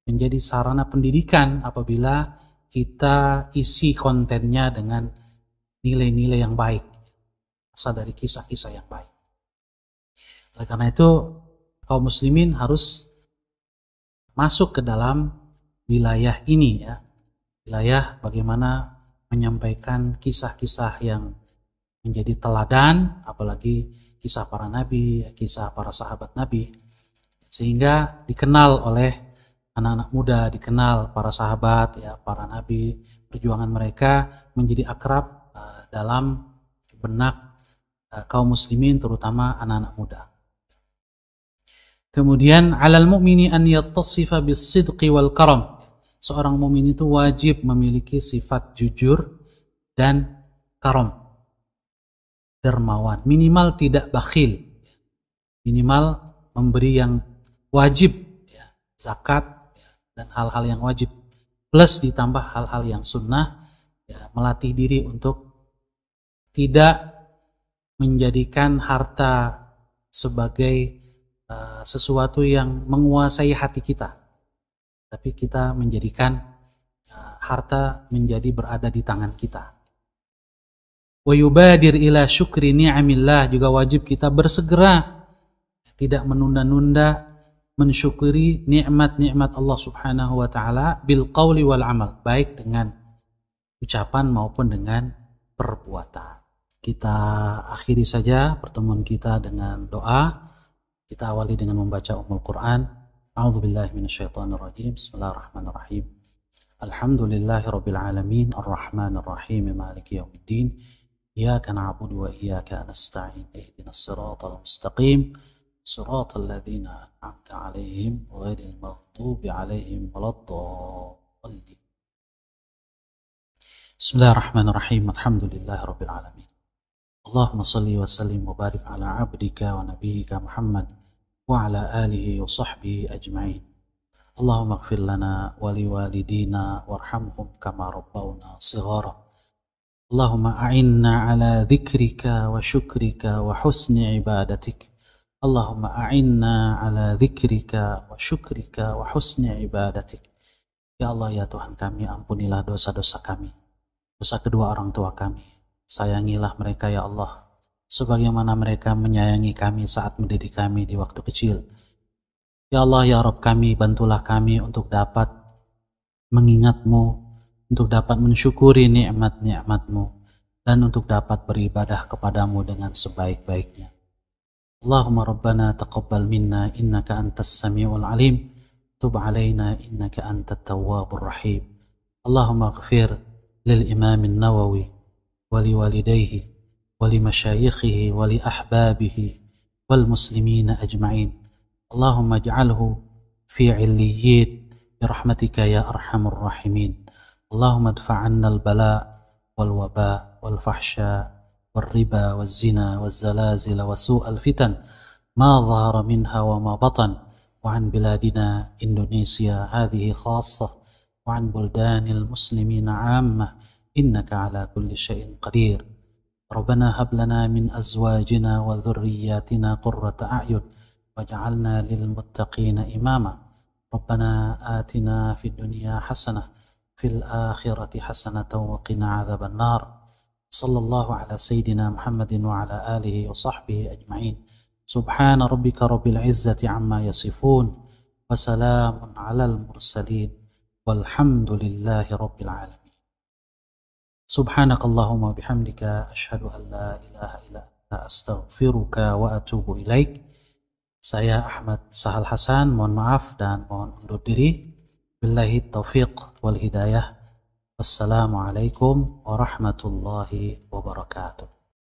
menjadi sarana pendidikan apabila kita isi kontennya dengan nilai-nilai yang baik, asal dari kisah-kisah yang baik. Oleh karena itu kaum muslimin harus masuk ke dalam wilayah ini, ya, wilayah bagaimana menyampaikan kisah-kisah yang menjadi teladan, apalagi kisah para nabi, kisah para sahabat nabi, sehingga dikenal oleh anak-anak muda, dikenal para sahabat, ya, para nabi, perjuangan mereka menjadi akrab dalam benak kaum muslimin, terutama anak-anak muda. Kemudian alal mu'mini an yattasifa bis-sidqi wal karam. Seorang mukmin itu wajib memiliki sifat jujur dan karam, dermawan, minimal tidak bakhil, minimal memberi yang wajib, ya, zakat, ya, dan hal-hal yang wajib, plus ditambah hal-hal yang sunnah, ya, melatih diri untuk tidak menjadikan harta sebagai sesuatu yang menguasai hati kita, tapi kita menjadikan harta menjadi berada di tangan kita. Wa yubadir ila syukri ni'amillah, juga wajib kita bersegera, tidak menunda-nunda mensyukuri nikmat-nikmat Allah Subhanahu wa taala bil qauli wal amal, baik dengan ucapan maupun dengan perbuatan. Kita akhiri saja pertemuan kita dengan doa. Kita awali dengan membaca Ummul Quran. A'udzubillahi minasyaitonirrajim. Bismillahirrahmanirrahim. Alhamdulillahirabbil alamin, arrahmanir rahim, maliki yaumiddin. Iyyaka na'budu wa iyyaka nasta'in. Ihdinas siratal mustaqim. Siratal ladzina an'amta 'alaihim ghairil maghdubi 'alaihim waladdallin. Bismillahirrahmanirrahim. Alhamdulillahirabbil alamin. Allahumma salli wa sallim wa barik ala abdika wa nabiyyika Muhammad wa ala alihi wa sahbihi ajma'in. Allahumma ighfir lana wa liwalidina warhamhum kama rabbawna shighara. Allahumma a'inna ala dzikrika wa syukrika wa husni ibadatik. Allahumma a'inna ala dzikrika wa syukrika wa husni ibadatik. Ya Allah, ya Tuhan kami, ampunilah dosa-dosa kami, dosa kedua orang tua kami. Sayangilah mereka ya Allah, sebagaimana mereka menyayangi kami saat mendidik kami di waktu kecil. Ya Allah, ya Rabb kami, bantulah kami untuk dapat mengingat-Mu, untuk dapat mensyukuri nikmat-nikmat-Mu, dan untuk dapat beribadah kepadamu dengan sebaik-baiknya. Allahumma Rabbana taqabbal minna innaka antas sami'ul alim, tub alaina innaka antat tawwabur rahim. Allahumma ighfir lil imam an-Nawawi ولوالديه ولمشايخه ولأحبابه والمسلمين أجمعين. اللهم اجعله في عليين برحمتك يا أرحم الراحمين. اللهم ادفع عنا البلاء والوباء والفحشاء والربا والزنا والزلازل وسوء الفتن ما ظهر منها وما بطن، وعن بلادنا إندونيسيا هذه خاصة، وعن بلدان المسلمين عامة، إنك على كل شيء قدير. ربنا هب لنا من أزواجنا وذرياتنا قرة أعين واجعلنا للمتقين إماما. ربنا آتنا في الدنيا حسنة في الآخرة حسنة وقنا عذاب النار. صلى الله على سيدنا محمد وعلى آله وصحبه أجمعين. سبحان ربك رب العزة عما يصفون وسلام على المرسلين والحمد لله رب العالمين. Subhanakallahumma bihamdika asyhadu an la ilaha illa anta astaghfiruka wa atubu ilaik. Saya Ahmad Sahal Hasan, mohon maaf dan mohon undur diri. Billahi taufiq wal hidayah. Wassalamualaikum warahmatullahi wabarakatuh.